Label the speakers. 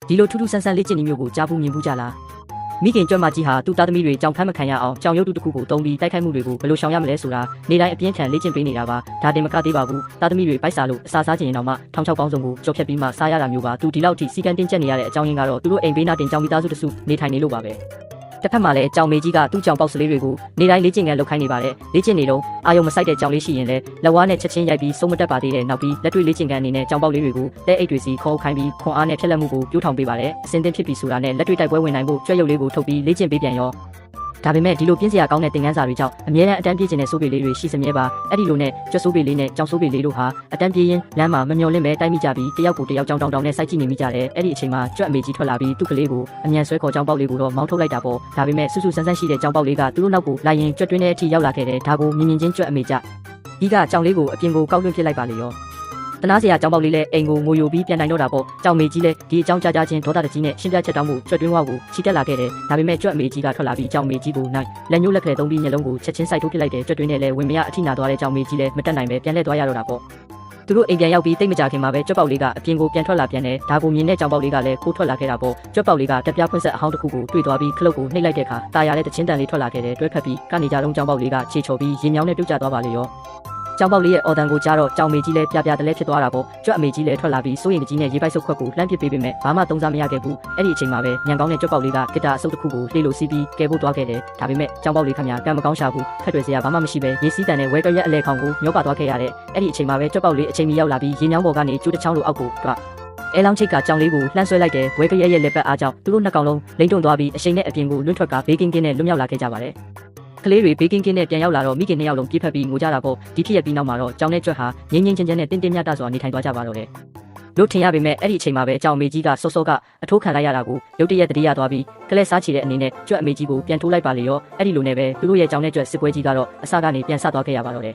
Speaker 1: ဒီလိုထူးထူးဆန်းဆန်းလေ့ကျင့်နည်းမျိုးကိုကြားဘူးမြင်ဘူးကြလားမိခင်ကြွက်မကြီးဟာသူ့သားသမီးတွေကြောင်ဖမ်းမခံရအောင်ကြောင်ရုပ်တုတစ်ခုကိုတုံးပြီးတိုက်ခိုက်မှုတွေကိုဘယ်လိုရှောင်ရမလဲဆိုတာနေတိုင်းအပြင်းထန်လေ့ကျင့်ပေးနေတာပါဒါတင်မကသေးပါဘူးသားသမီးတွေပိုက်စားလို့အစာစားချင်ရင်တော့မှထောင်ချောက်ပေါင်းစုံကိုကြော်ဖြတ်ပြီးမှစားရတာမျိုးပါသူဒီလောက်ထိစီကံတင်းကျပ်နေရတဲ့အကြောင်းရင်းကတော့သူတို့အိမ်ဘေးနာတင်ကြောင်မိသားစုတစုနေထိုင်နေလို့ပါပဲတစ်ဖက်မှာလည်းကြောင်မေကြီးကသူ့ကြောင်ပေါက်စလေးတွေကိုနေတိုင်းလေ့ကျင့်ခန်းလုပ်ခိုင်းနေပါတယ်လေ့ကျင့်နေတော့အာယုံမဆိုင်တဲ့ကြောင်လေးရှိရင်လည်းလက်ဝါးနဲ့ချက်ချင်းရိုက်ပြီးစုံမတက်ပါသေးတဲ့နောက်ပြီးလက်တွေ့လေ့ကျင့်ခန်းအနေနဲ့ကြောင်ပေါက်လေးတွေကိုတဲအိတ်တွေစီခေါ်ခိုင်းပြီးခွန်အားနဲ့ဖြက်လက်မှုကိုပြိုးထောင်ပေးပါတယ်အစင်းသင်းဖြစ်ပြီးဆိုတာနဲ့လက်တွေ့တိုက်ပွဲဝင်နိုင်ဖို့ကြွက်ရုပ်လေးကိုထုတ်ပြီးလေ့ကျင့်ပေးပြန်ရောဒါပေမဲ့ဒီလိုပြင်းစရာကောင်းတဲ့သင်ခန်းစာတွေကြောင့်အမြဲတမ်းအတန်းပြေးခြင်းနဲ့စိုးပေလေးတွေရှိစမြဲပါအဲ့ဒီလိုနဲ့ကြွက်စိုးပေလေးနဲ့ကြောင်စိုးပေလေးတို့ဟာအတန်းပြေးရင်းလမ်းမှာမမျော်လင့်ပဲတိုက်မိကြပြီးတယောက်ကိုတယောက်ကြောင်တောင်နဲ့စိုက်ကြည့်နေမိကြတယ်အဲ့ဒီအချိန်မှာကြွက်အမေကြီးထွက်လာပြီးသူ့ကလေးကိုအမြန်ဆွဲခေါ်ကြောင်ပေါက်လေးကိုတော့မောင်းထုတ်လိုက်တာပေါ့ဒါပေမဲ့ဆူဆူဆန်းဆန်းရှိတဲ့ကြောင်ပေါက်လေးကသူတို့နောက်ကိုလိုက်ရင်ကြွက်တွင်းထဲအထိရောက်လာခဲ့တယ်ဒါကိုမြင်မြင်ချင်းကြွက်အမေကြဒီကကြောင်လေးကိုအပြင်ကိုကောက်လွှင့်ပစ်လိုက်ပါလေရောတနာစရာကြောင်ပေါက်လေးလည်းအိမ်ကိုငိုယိုပြီးပြန်တိုင်တော့တာပေါ့ကြောင်မေကြီးလည်းဒီအကြောင်းကြားချင်းဒေါသတကြီးနဲ့ရှင်းပြချက်တောင်းမှုကြွက်တွင်းဝါကိုချီတက်လာခဲ့တယ်ဒါပေမဲ့ကြွက်အမေကြီးကထွက်လာပြီးကြောင်မေကြီးကိုနိုင်လက်ညှိုးလက်ကလေးသုံးပြီးညလုံးကိုချက်ချင်းစိုက်ထုတ်ပစ်လိုက်တယ်ကြွက်တွင်းနဲ့လည်းဝင်မရအထိနာသွားတဲ့ကြောင်မေကြီးလည်းမတက်နိုင်ပဲပြန်လှည့်သွားရတော့တာပေါ့သူတို့အိမ်ပြန်ရောက်ပြီးတိတ်မကြခင်မှာပဲကြွက်ပေါက်လေးကအပြင်ကိုပြန်ထွက်လာပြန်တယ်ဒါကိုမြင်တဲ့ကြောင်ပေါက်လေးကလည်းခိုးထွက်လာခဲ့တာပေါ့ကြွက်ပေါက်လေးကတက်ပြဖွင့်ဆက်အဟောင်းတစ်ခုကိုတွေ့သွားပြီးခလုတ်ကိုနှိပ်လိုက်တဲ့အခါတာယာတဲ့တချင်းတန်လေးထွက်လာခဲ့တယ်တွဲခတ်ပြီးကနေကြလုံးကြောင်ပေါက်လေးကခြေချော်ပြီးရင်မြောင်းနဲ့ပြုတ်ကျသွားပါလေရောကြောင်ပေါက်လေးရဲ့အော်တန်ကိုကြားတော့ကြောင်မေကြီးလည်းပြပြတလဲဖြစ်သွားတာပေါ့ကြွက်အမေကြီးလည်းထွက်လာပြီးစိုးရင်ကြီးနဲ့ရေပိုက်ဆုပ်ခွက်ကိုလှမ်းပစ်ပေးပေမဲ့ဘာမှသုံးစားမရခဲ့ဘူးအဲ့ဒီအချိန်မှာပဲညံကောင်းတဲ့ကြွက်ပေါက်လေးကဂစ်တာအဆုပ်တစ်ခုကိုလှေလို့စီးပြီးကဲဖို့သွားခဲ့တယ်ဒါပေမဲ့ကြောင်ပေါက်လေးခမညာကံမကောင်းရှာဘူးဖက်တွေစရာဘာမှမရှိပဲရေစီးတန်နဲ့ဝဲကရက်အလဲခေါင်ကိုမျောပါသွားခဲ့ရတဲ့အဲ့ဒီအချိန်မှာပဲကြွက်ပေါက်လေးအချိန်မီရောက်လာပြီးရေမြောင်းပေါ်ကနေကျိုးတစ်ချောင်းလိုအောက်ကိုတွားအဲလောင်းချိတ်ကကြောင်လေးကိုလှမ်းဆွဲလိုက်တယ်ဝဲကရက်ရဲ့လက်ပတ်အားကြောင့်သူတို့နှစ်ကောင်လုံးလိမ့်တွန်းသွားပြီးအချိန်နဲ့အပြင်ကိုလွတ်ထွက်ကဘေးကင်းကင်းနဲ့လွတ်မြောက်လာခဲ့ကြပါတယ်ကလေးတွေဘေးကင်းကင်းနဲ့ပြန်ရောက်လာတော့မိခင်နှစ်ယောက်လုံးပြေးဖက်ပြီးငိုကြတာပေါ့ဒီဖြစ်ရပြီးနောက်မှာတော့ကြောင်နဲ့ကြွက်ဟာငင်းငင်းချင်းချင်းနဲ့တင်းတင်းမြတ်တစွာနေထိုင်သွားကြပါတော့တယ်လို့ထင်ရပေမဲ့အဲ့ဒီအချိန်မှာပဲအကြောင်အမေကြီးကစောစောကအထိုးခံလိုက်ရတာကိုရုတ်တရက်တတိယသွားပြီးကလေးစားချီတဲ့အနေနဲ့ကြွက်အမေကြီးကိုပြန်ထိုးလိုက်ပါလေရောအဲ့ဒီလိုနဲ့ပဲသူတို့ရဲ့ကြောင်နဲ့ကြွက်စစ်ပွဲကြီးကတော့အစကနေပြန်ဆသွားခဲ့ရပါတော့တယ်